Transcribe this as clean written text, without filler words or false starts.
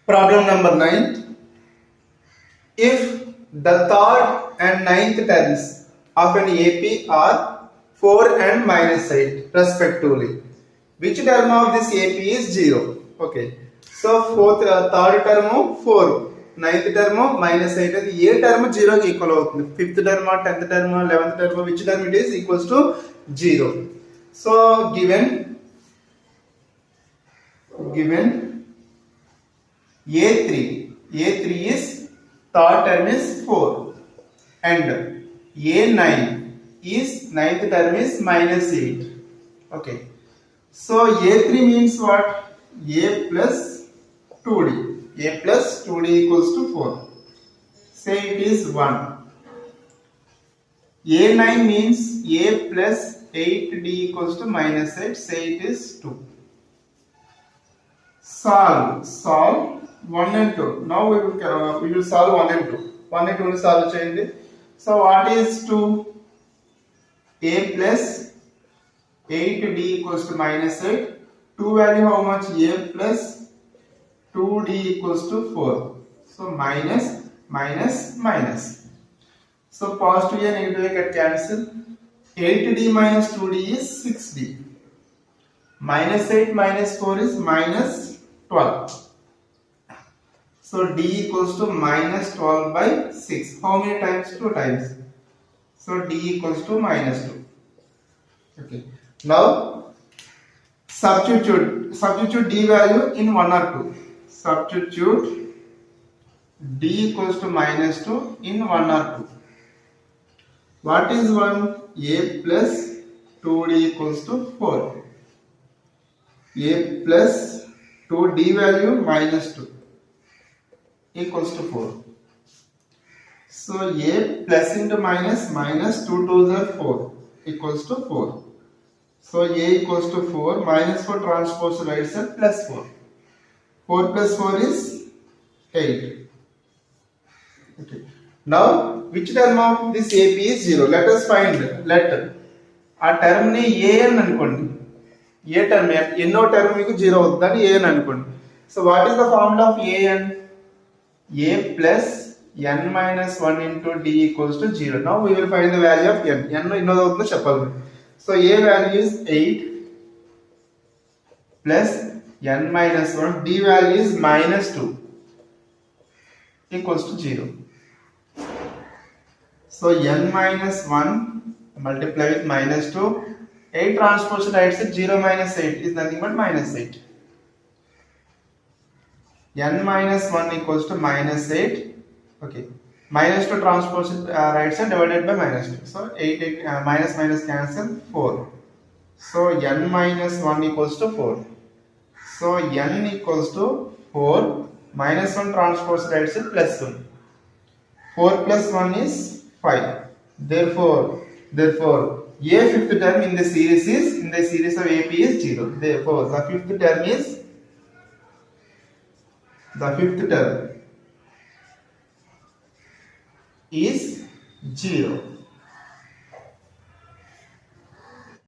Problem number 9. If the third and ninth terms of an AP are 4 and minus 8 respectively, which term of this AP is 0? Okay. So third term 4, ninth term minus 8, and A term 0 కి equal అవుతుంది. Fifth term, 10th term, 11th term, which term it is equals to 0. So given A3 is third term is 4 and A9 is ninth term is minus 8. Okay. So A3 means what? A plus 2D. A plus 2D equals to 4. Say it is 1. A9 means A plus 8D equals to minus 8. Say it is 2. Solve 1 and 2. Now we will solve 1 and 2. 1 and 2 will solve change. So what is 2? A plus 8D equals to minus 8. 2 value how much? A plus 2D equals to 4. So minus. So positive and negative get cancelled. 8D minus 2D is 6D. Minus 8 minus 4 is minus 12. So D equals to minus 12 by 6. How many times? 2 times. So D equals to minus 2. Okay. Now substitute D value in 1 or 2. Substitute D equals to minus 2 in 1 or 2. What is 1? A plus 2D equals to 4. A plus 2D value minus 2 equals to 4. So A plus into minus 2 2s are 4 equals to 4. So A equals to 4, minus 4 transpose right side plus 4. 4 plus 4 is 8. Okay. Now which term of this AP is 0? Let us find letter. ఆ term ని A అని అనుకోండి. ఏ term ఎన్నో term మీకు 0 అవుతుందని A అని అనుకోండి. So what is the formula of AN? A plus n minus 1 into D equals to 0. Now we will find the value of n. n ఎన్నోది అవుతుందో చెప్పాలి. So A value is 8 plus n minus 1. D value is minus 2 equals to 0. So n minus 1 multiply with minus 2. 8 transpose right side 0 minus 8 is nothing but minus 8. N minus 1 equals to minus 8. Okay. Minus 2 transpose right side divided by minus 2. So 8 minus cancel 4. So n minus 1 equals to 4. So n equals to 4. Minus 1 transpose right side plus 1. 4 plus 1 is 5. Therefore A fifth term in the series of AP is 0. Therefore the fifth term is 0.